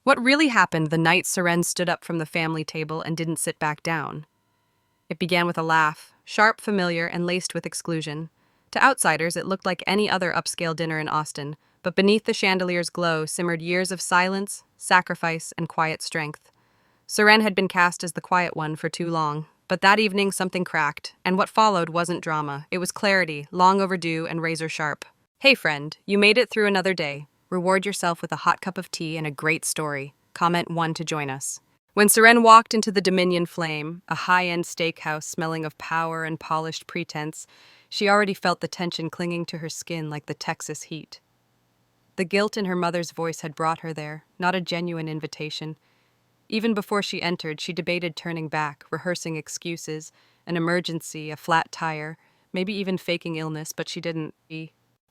What really happened the night Seren stood up from the family table and didn't sit back down? It began with a laugh, sharp, familiar, and laced with exclusion. To outsiders, it looked like any other upscale dinner in Austin, but beneath the chandelier's glow simmered years of silence, sacrifice, and quiet strength. Seren had been cast as the quiet one for too long, but that evening something cracked, and what followed wasn't drama. It was clarity, long overdue and razor sharp. Hey friend, you made it through another day. Reward yourself with a hot cup of tea and a great story. Comment 1 to join us. When Seren walked into the Dominion Flame, a high-end steakhouse smelling of power and polished pretense, she already felt the tension clinging to her skin like the Texas heat. The guilt in her mother's voice had brought her there, not a genuine invitation. Even before she entered, she debated turning back, rehearsing excuses, an emergency, a flat tire, maybe even faking illness, but she didn't.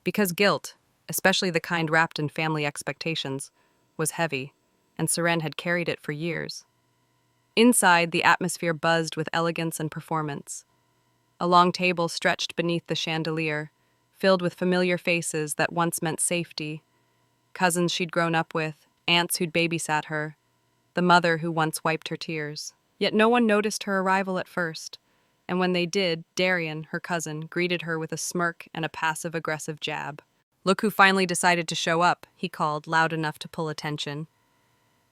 Because guilt, especially the kind wrapped in family expectations, was heavy, and Seren had carried it for years. Inside, the atmosphere buzzed with elegance and performance. A long table stretched beneath the chandelier, filled with familiar faces that once meant safety. Cousins she'd grown up with, aunts who'd babysat her, the mother who once wiped her tears. Yet no one noticed her arrival at first, and when they did, Darian, her cousin, greeted her with a smirk and a passive-aggressive jab. "Look who finally decided to show up," he called, loud enough to pull attention.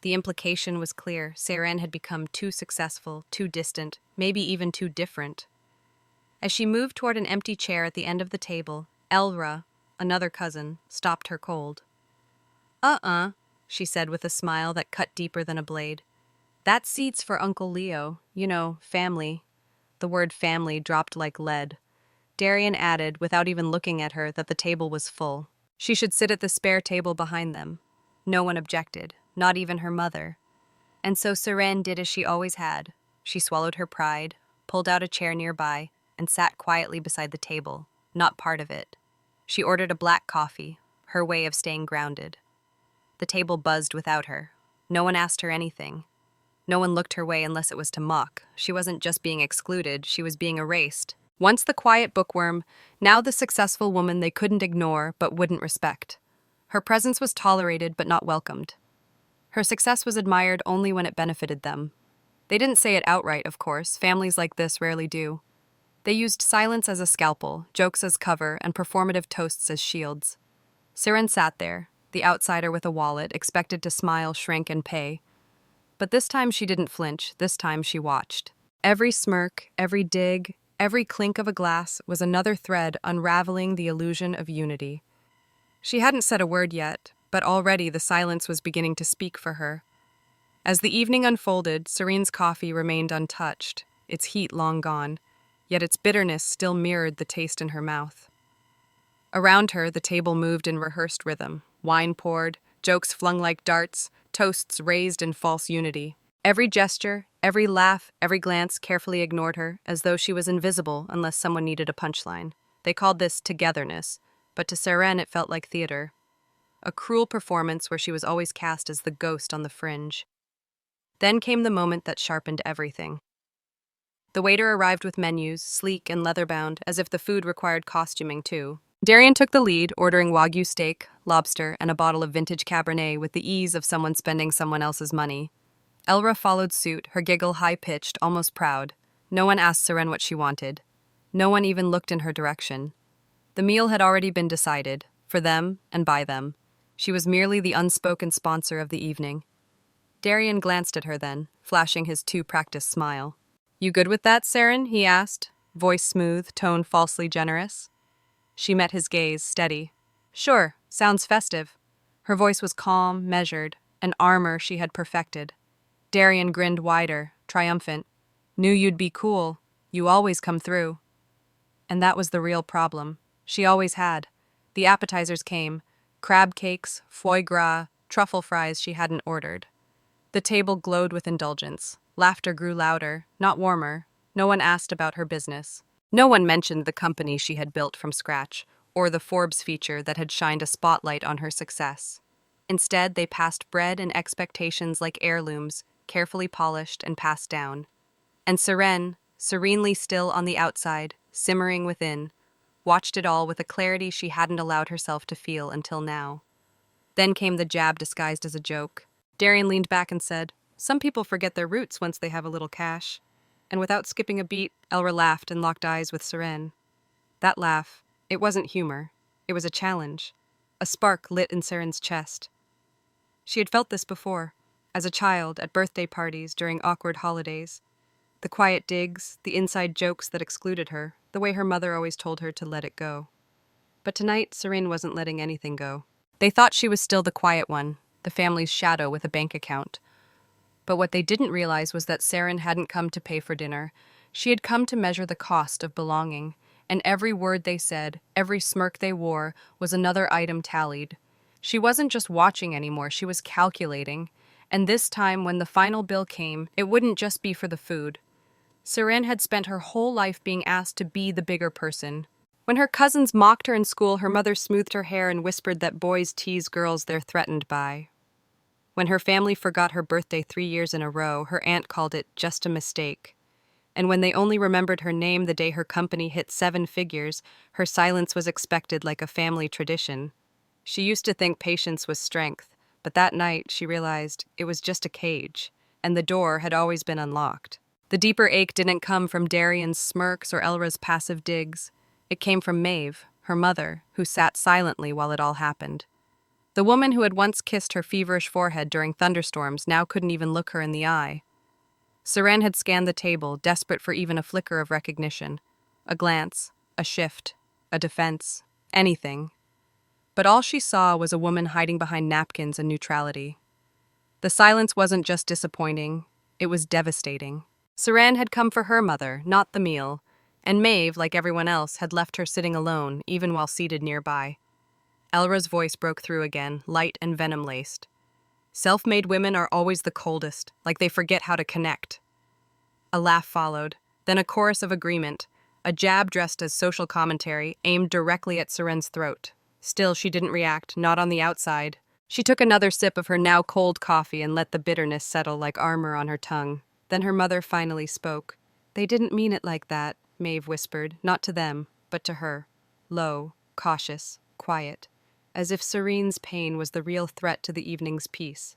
The implication was clear. Seren had become too successful, too distant, maybe even too different. As she moved toward an empty chair at the end of the table, Elra, another cousin, stopped her cold. She said with a smile that cut deeper than a blade. "That seat's for Uncle Leo. You know, family." The word family dropped like lead. Darian added, without even looking at her, that the table was full. She should sit at the spare table behind them. No one objected, not even her mother. And so Seren did as she always had. She swallowed her pride, pulled out a chair nearby, and sat quietly beside the table, not part of it. She ordered a black coffee, her way of staying grounded. The table buzzed without her. No one asked her anything. No one looked her way unless it was to mock. She wasn't just being excluded, she was being erased. Once the quiet bookworm, now the successful woman they couldn't ignore but wouldn't respect. Her presence was tolerated but not welcomed. Her success was admired only when it benefited them. They didn't say it outright, of course. Families like this rarely do. They used silence as a scalpel, jokes as cover, and performative toasts as shields. Seren sat there, the outsider with a wallet, expected to smile, shrink, and pay. But this time she didn't flinch. This time she watched. Every smirk, every dig, every clink of a glass was another thread unraveling the illusion of unity. She hadn't said a word yet, but already the silence was beginning to speak for her. As the evening unfolded, Serene's coffee remained untouched, its heat long gone, yet its bitterness still mirrored the taste in her mouth. Around her, the table moved in rehearsed rhythm. Wine poured, jokes flung like darts, toasts raised in false unity. Every gesture, every laugh, every glance carefully ignored her, as though she was invisible unless someone needed a punchline. They called this togetherness, but to Seren it felt like theater. A cruel performance where she was always cast as the ghost on the fringe. Then came the moment that sharpened everything. The waiter arrived with menus, sleek and leather-bound, as if the food required costuming too. Darian took the lead, ordering Wagyu steak, lobster, and a bottle of vintage Cabernet with the ease of someone spending someone else's money. Elra followed suit, her giggle high-pitched, almost proud. No one asked Seren what she wanted. No one even looked in her direction. The meal had already been decided, for them and by them. She was merely the unspoken sponsor of the evening. Darian glanced at her then, flashing his too-practiced smile. "You good with that, Seren?" he asked, voice smooth, tone falsely generous. She met his gaze, steady. "Sure, sounds festive." Her voice was calm, measured, an armor she had perfected. Darian grinned wider, triumphant. "Knew you'd be cool. You always come through." And that was the real problem. She always had. The appetizers came. Crab cakes, foie gras, truffle fries she hadn't ordered. The table glowed with indulgence. Laughter grew louder, not warmer. No one asked about her business. No one mentioned the company she had built from scratch, or the Forbes feature that had shined a spotlight on her success. Instead, they passed bread and expectations like heirlooms, carefully polished and passed down. And Seren, serenely still on the outside, simmering within, watched it all with a clarity she hadn't allowed herself to feel until now. Then came the jab disguised as a joke. Darian leaned back and said, "Some people forget their roots once they have a little cash." And without skipping a beat, Elra laughed and locked eyes with Seren. That laugh, it wasn't humor. It was a challenge. A spark lit in Seren's chest. She had felt this before, as a child at birthday parties during awkward holidays. The quiet digs, the inside jokes that excluded her, the way her mother always told her to let it go. But tonight, Seren wasn't letting anything go. They thought she was still the quiet one, the family's shadow with a bank account. But what they didn't realize was that Seren hadn't come to pay for dinner. She had come to measure the cost of belonging, and every word they said, every smirk they wore, was another item tallied. She wasn't just watching anymore, she was calculating. And this time, when the final bill came, it wouldn't just be for the food. Seren had spent her whole life being asked to be the bigger person. When her cousins mocked her in school, her mother smoothed her hair and whispered that boys tease girls they're threatened by. When her family forgot her birthday 3 years in a row, her aunt called it just a mistake. And when they only remembered her name the day her company hit 7 figures, her silence was expected like a family tradition. She used to think patience was strength, but that night she realized it was just a cage, and the door had always been unlocked. The deeper ache didn't come from Darian's smirks or Elra's passive digs. It came from Maeve, her mother, who sat silently while it all happened. The woman who had once kissed her feverish forehead during thunderstorms now couldn't even look her in the eye. Seren had scanned the table, desperate for even a flicker of recognition. A glance, a shift, a defense, anything. But all she saw was a woman hiding behind napkins and neutrality. The silence wasn't just disappointing, it was devastating. Seren had come for her mother, not the meal, and Maeve, like everyone else, had left her sitting alone, even while seated nearby. Elra's voice broke through again, light and venom-laced. Self-made women are always the coldest, like they forget how to connect. A laugh followed, then a chorus of agreement, a jab dressed as social commentary, aimed directly at Seren's throat. Still, she didn't react, not on the outside. She took another sip of her now cold coffee and let the bitterness settle like armor on her tongue. Then her mother finally spoke. "They didn't mean it like that," Maeve whispered, not to them, but to her. Low, cautious, quiet, as if Seren's pain was the real threat to the evening's peace.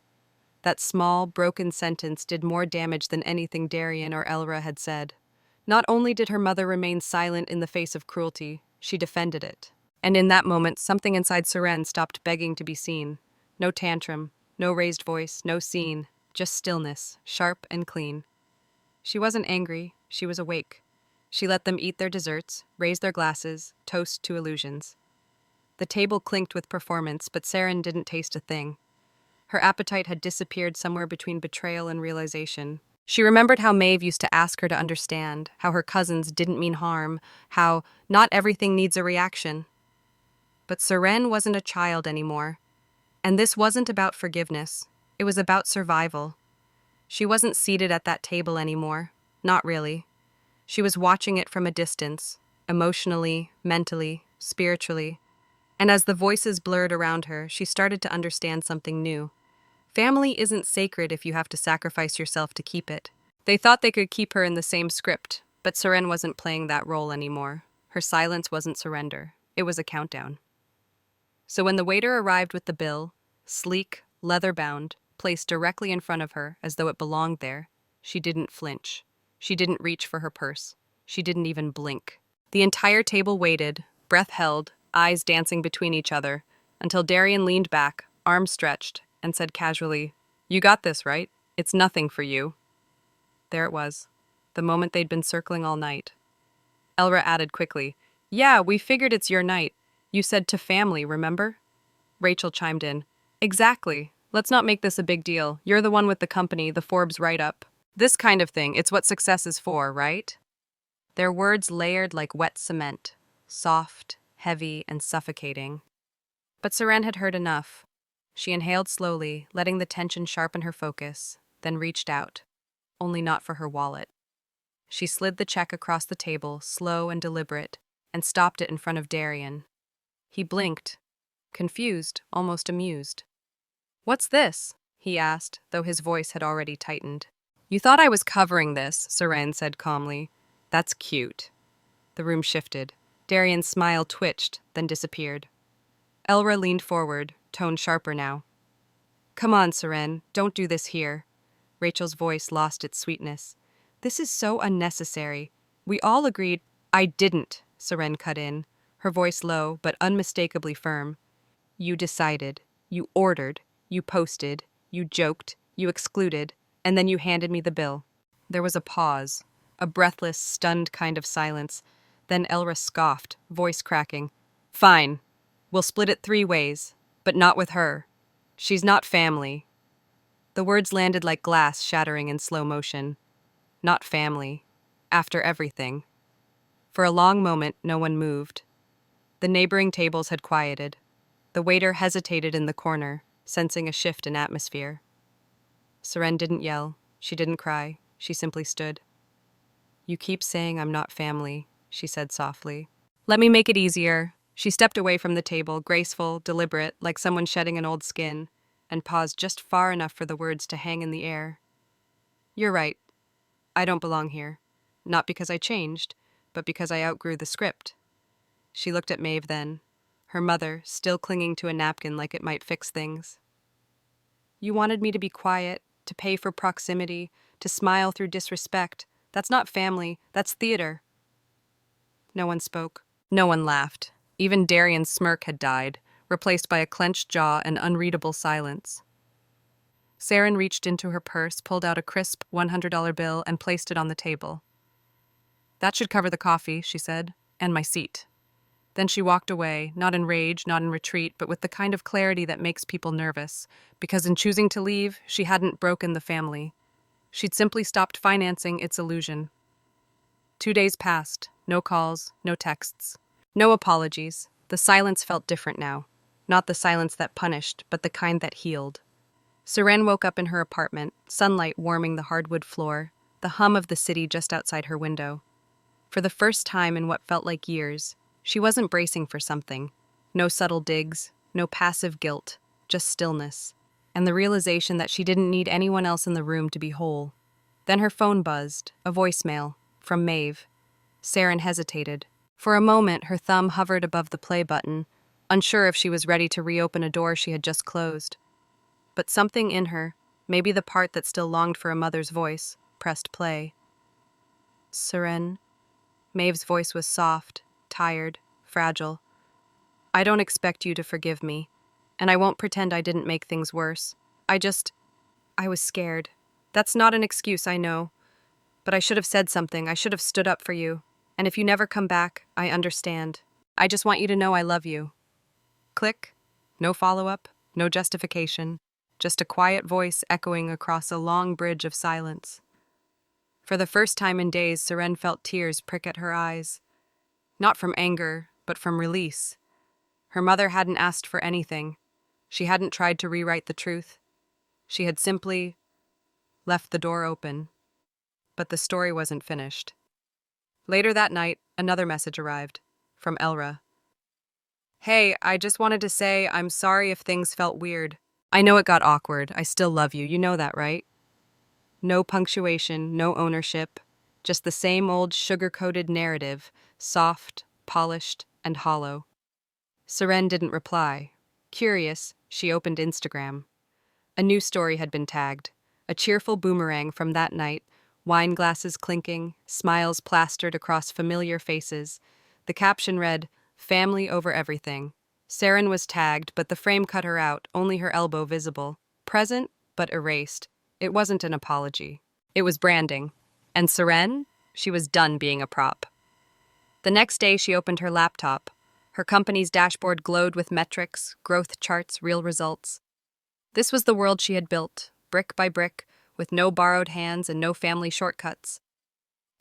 That small, broken sentence did more damage than anything Darian or Elra had said. Not only did her mother remain silent in the face of cruelty, she defended it. And in that moment, something inside Seren stopped begging to be seen. No tantrum, no raised voice, no scene, just stillness, sharp and clean. She wasn't angry, she was awake. She let them eat their desserts, raise their glasses, toast to illusions. The table clinked with performance, but Seren didn't taste a thing. Her appetite had disappeared somewhere between betrayal and realization. She remembered how Maeve used to ask her to understand, how her cousins didn't mean harm, how not everything needs a reaction. But Seren wasn't a child anymore. And this wasn't about forgiveness. It was about survival. She wasn't seated at that table anymore. Not really. She was watching it from a distance, emotionally, mentally, spiritually. And as the voices blurred around her, she started to understand something new. Family isn't sacred if you have to sacrifice yourself to keep it. They thought they could keep her in the same script, but Seren wasn't playing that role anymore. Her silence wasn't surrender. It was a countdown. So when the waiter arrived with the bill, sleek, leather-bound, placed directly in front of her as though it belonged there, she didn't flinch. She didn't reach for her purse. She didn't even blink. The entire table waited, breath held, eyes dancing between each other, until Darian leaned back, arms stretched, and said casually, "You got this, right? It's nothing for you." There it was, the moment they'd been circling all night. Elra added quickly, "Yeah, we figured it's your night. You said to family, remember?" Rachel chimed in, "Exactly. Let's not make this a big deal. You're the one with the company, the Forbes write-up. This kind of thing, it's what success is for, right?" Their words layered like wet cement, soft, heavy, and suffocating. But Seren had heard enough. She inhaled slowly, letting the tension sharpen her focus, then reached out, only not for her wallet. She slid the check across the table, slow and deliberate, and stopped it in front of Darian. He blinked, confused, almost amused. "What's this?" he asked, though his voice had already tightened. "You thought I was covering this," Seren said calmly. "That's cute." The room shifted. Darian's smile twitched, then disappeared. Elra leaned forward, tone sharper now. Come on, Seren, don't do this here. Rachel's voice lost its sweetness. This is so unnecessary. We all agreed. I didn't, Seren cut in, her voice low but unmistakably firm. You decided. You ordered. You posted. You joked. You excluded. And then you handed me the bill. There was a pause, a breathless, stunned kind of silence. Then Elra scoffed, voice cracking. Fine. We'll split it 3 ways, but not with her. She's not family. The words landed like glass shattering in slow motion. Not family. After everything. For a long moment, no one moved. The neighboring tables had quieted. The waiter hesitated in the corner, sensing a shift in atmosphere. Seren didn't yell. She didn't cry. She simply stood. You keep saying I'm not family, she said softly. Let me make it easier. She stepped away from the table, graceful, deliberate, like someone shedding an old skin, and paused just far enough for the words to hang in the air. You're right. I don't belong here. Not because I changed, but because I outgrew the script. She looked at Maeve then, her mother still clinging to a napkin like it might fix things. You wanted me to be quiet, to pay for proximity, to smile through disrespect. That's not family, that's theater. No one spoke. No one laughed. Even Darian's smirk had died, replaced by a clenched jaw and unreadable silence. Saren reached into her purse, pulled out a crisp $100 bill, and placed it on the table. That should cover the coffee, she said, and my seat. Then she walked away, not in rage, not in retreat, but with the kind of clarity that makes people nervous, because in choosing to leave, she hadn't broken the family. She'd simply stopped financing its illusion. 2 days passed, no calls, no texts, no apologies. The silence felt different now. Not the silence that punished, but the kind that healed. Seren woke up in her apartment, sunlight warming the hardwood floor, the hum of the city just outside her window. For the first time in what felt like years, she wasn't bracing for something. No subtle digs, no passive guilt, just stillness, and the realization that she didn't need anyone else in the room to be whole. Then her phone buzzed, a voicemail, from Maeve. Saren hesitated. For a moment, her thumb hovered above the play button, unsure if she was ready to reopen a door she had just closed. But something in her, maybe the part that still longed for a mother's voice, pressed play. Seren. Maeve's voice was soft, tired, fragile. I don't expect you to forgive me, and I won't pretend I didn't make things worse. I was scared. That's not an excuse, I know. But I should have said something. I should have stood up for you. And if you never come back, I understand. I just want you to know I love you. Click. No follow-up, no justification. Just a quiet voice echoing across a long bridge of silence. For the first time in days, Seren felt tears prick at her eyes. Not from anger, but from release. Her mother hadn't asked for anything. She hadn't tried to rewrite the truth. She had simply left the door open. But the story wasn't finished. Later that night, another message arrived, from Elra. Hey, I just wanted to say I'm sorry if things felt weird. I know it got awkward. I still love you. You know that, right? No punctuation, no ownership. Just the same old sugar-coated narrative, soft, polished, and hollow. Seren didn't reply. Curious, she opened Instagram. A new story had been tagged. A cheerful boomerang from that night, wine glasses clinking, smiles plastered across familiar faces. The caption read, "Family over everything." Saren was tagged, but the frame cut her out, only her elbow visible. Present, but erased. It wasn't an apology. It was branding. And Seren? She was done being a prop. The next day, she opened her laptop. Her company's dashboard glowed with metrics, growth charts, real results. This was the world she had built, brick by brick, with no borrowed hands and no family shortcuts.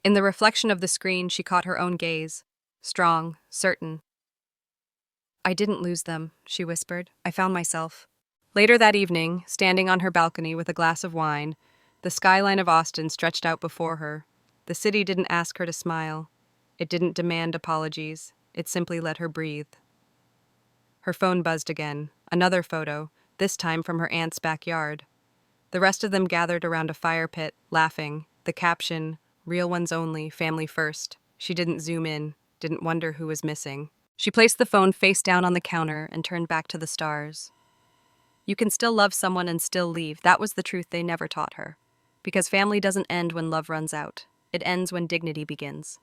In the reflection of the screen, she caught her own gaze. Strong, certain. I didn't lose them, she whispered. I found myself. Later that evening, standing on her balcony with a glass of wine, the skyline of Austin stretched out before her. The city didn't ask her to smile. It didn't demand apologies. It simply let her breathe. Her phone buzzed again. Another photo, this time from her aunt's backyard. The rest of them gathered around a fire pit, laughing. The caption, "Real ones only, family first." She didn't zoom in, didn't wonder who was missing. She placed the phone face down on the counter and turned back to the stars. You can still love someone and still leave. That was the truth they never taught her. Because family doesn't end when love runs out. It ends when dignity begins.